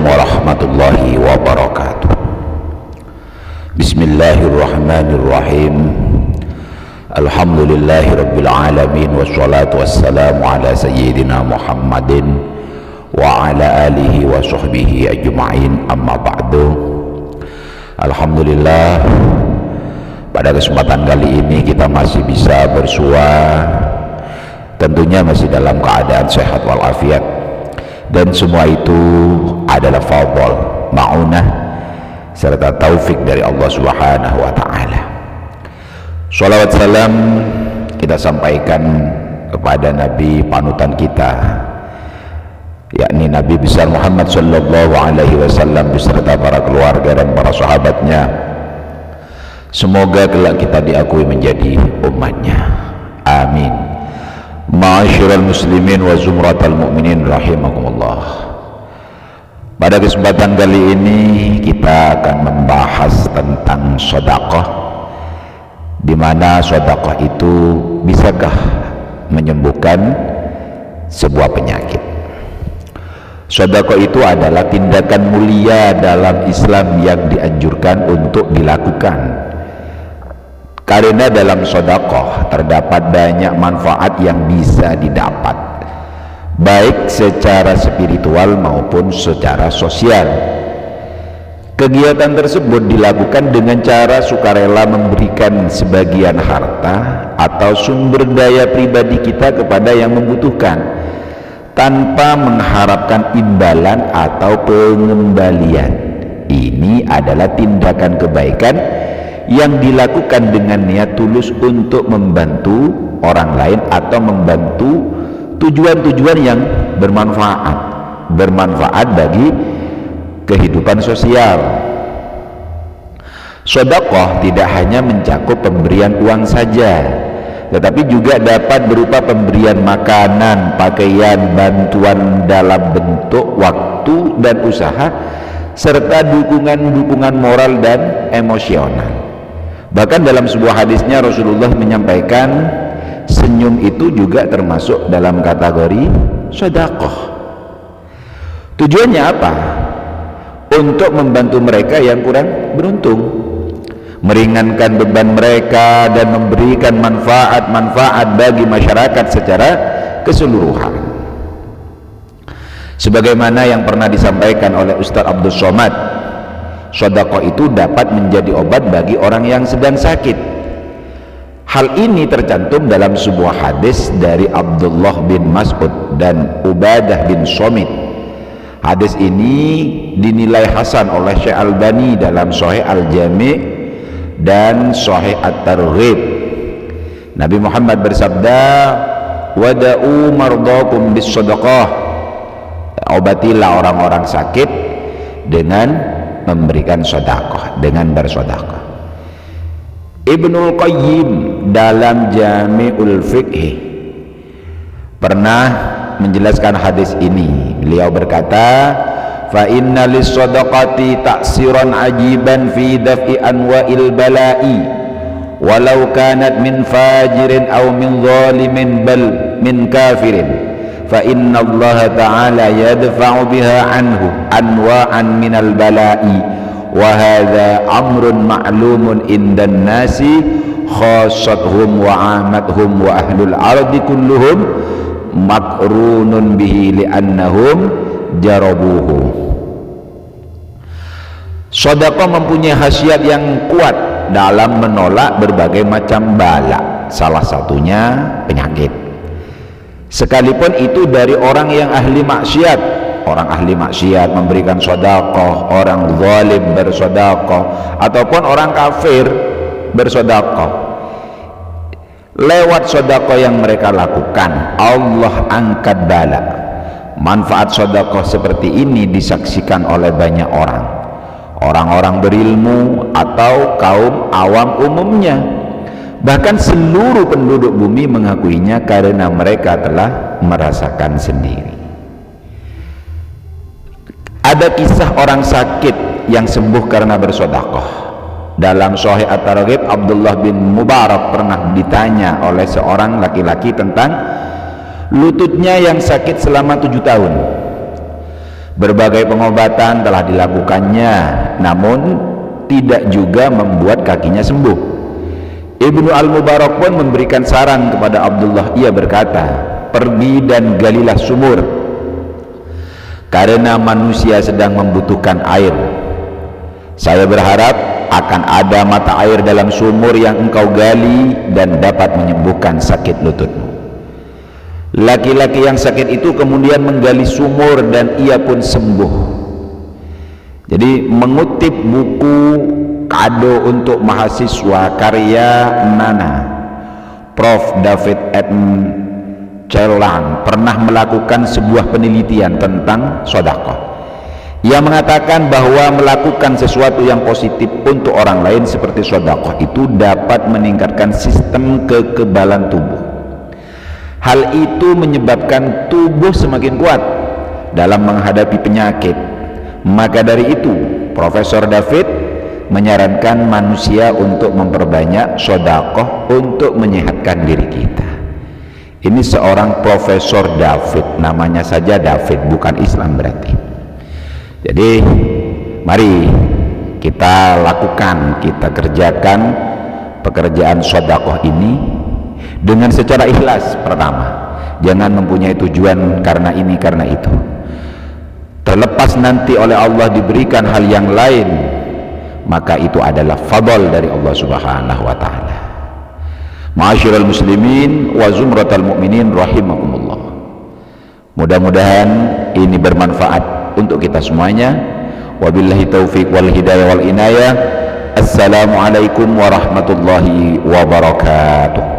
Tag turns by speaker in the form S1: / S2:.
S1: warahmatullahi wabarakatuh. Bismillahirrahmanirrahim. Alhamdulillahi rabbil alamin, wassalatu wassalamu ala sayyidina Muhammadin wa ala alihi wa sahbihi ajma'in, amma ba'du. Alhamdulillah, pada kesempatan kali ini kita masih bisa bersua, tentunya masih dalam keadaan sehat walafiat, dan semua itu adalah fadl, ma'unah serta taufik dari Allah Subhanahu wa ta'ala. Shalawat salam kita sampaikan kepada Nabi panutan kita, yakni Nabi besar Muhammad sallallahu alaihi wasallam beserta para keluarga dan para sahabatnya. Semoga kelak kita diakui menjadi umatnya, amin. Ma'asyiral muslimin wa zumratal mu'minin rahimakumullah. Pada kesempatan kali ini kita akan membahas tentang sedekah, di mana sedekah itu bisakah menyembuhkan sebuah penyakit. Sedekah itu adalah tindakan mulia dalam Islam yang dianjurkan untuk dilakukan, karena dalam sedekah terdapat banyak manfaat yang bisa didapat, baik secara spiritual maupun secara sosial. Kegiatan tersebut dilakukan dengan cara sukarela memberikan sebagian harta atau sumber daya pribadi kita kepada yang membutuhkan, tanpa mengharapkan imbalan atau pengembalian. Ini adalah tindakan kebaikan yang dilakukan dengan niat tulus untuk membantu orang lain atau membantu tujuan-tujuan yang bermanfaat bagi kehidupan sosial. Sedekah tidak hanya mencakup pemberian uang saja, tetapi juga dapat berupa pemberian makanan, pakaian, bantuan dalam bentuk waktu dan usaha, serta dukungan moral dan emosional. Bahkan dalam sebuah hadisnya Rasulullah menyampaikan senyum itu juga termasuk dalam kategori sedekah. Tujuannya apa? Untuk membantu mereka yang kurang beruntung, meringankan beban mereka dan memberikan manfaat bagi masyarakat secara keseluruhan. Sebagaimana yang pernah disampaikan oleh Ustaz Abdul Somad, sedekah itu dapat menjadi obat bagi orang yang sedang sakit. Hal ini tercantum dalam sebuah hadis dari Abdullah bin Mas'ud dan Ubadah bin Somit. Hadis ini dinilai hasan oleh Syekh Albani dalam Sahih Al-Jami' dan Sahih At-Targhib. Nabi Muhammad bersabda, "Wada'u mardakum bis sedekah." Obatilah orang-orang sakit dengan memberikan sedekah, dengan bersedekah. Ibnul Qayyim dalam Jami'ul Fiqh pernah menjelaskan hadis ini. Beliau berkata, fa inna lis-sadaqati ta'siran ajiban fi daf'i anwa'il bala'i walau kanat min fajirin aw min zalimin bal min kafirin, fa inna Allah ta'ala yadfa'u biha anhu anwa'an minal bala'i wa hadha amrun ma'lumun indan nasi khassatuhum wa amathum wa ahlul ardi kulluhum makrunun bihi li'annahum jarabuhu. Sedekah mempunyai khasiat yang kuat dalam menolak berbagai macam bala, salah satunya penyakit. Sekalipun itu dari orang yang ahli maksiat. Orang ahli maksiat memberikan sedekah, orang zalim bersedekah, ataupun orang kafir bersedekah. Lewat sedekah yang mereka lakukan, Allah angkat bala. Manfaat sedekah seperti ini disaksikan oleh banyak orang-orang berilmu atau kaum awam umumnya. Bahkan seluruh penduduk bumi mengakuinya karena mereka telah merasakan sendiri. Ada kisah orang sakit yang sembuh karena bersedekah. Dalam Sahih At-Targhib, Abdullah bin Mubarak pernah ditanya oleh seorang laki-laki tentang lututnya yang sakit selama 7 tahun. Berbagai pengobatan telah dilakukannya, namun tidak juga membuat kakinya sembuh. Ibnu Al-Mubarak pun memberikan saran kepada Abdullah. Ia berkata, pergi dan galilah sumur, karena manusia sedang membutuhkan air. Saya berharap akan ada mata air dalam sumur yang engkau gali dan dapat menyembuhkan sakit lututmu. Laki-laki yang sakit itu kemudian menggali sumur dan ia pun sembuh. Jadi mengutip buku kado untuk mahasiswa karya Nana, Prof. David M. Celang pernah melakukan sebuah penelitian tentang sedekah. Ia mengatakan bahwa melakukan sesuatu yang positif untuk orang lain seperti sedekah itu dapat meningkatkan sistem kekebalan tubuh. Hal itu menyebabkan tubuh semakin kuat dalam menghadapi penyakit. Maka dari itu, Profesor David menyarankan manusia untuk memperbanyak sedekah untuk menyehatkan diri kita. Ini seorang Profesor David, namanya saja David, bukan Islam berarti. Jadi mari kita lakukan, kita kerjakan pekerjaan sedekah ini dengan secara ikhlas. Pertama, jangan mempunyai tujuan karena ini karena itu. Terlepas nanti oleh Allah diberikan hal yang lain, maka itu adalah fadl dari Allah Subhanahu wa taala. Ma'asyiral muslimin wa zumratal mu'minin rahimakumullah. Mudah-mudahan ini bermanfaat untuk kita semuanya. Wabillahi taufiq wal hidayah wal inayah. Assalamualaikum warahmatullahi wabarakatuh.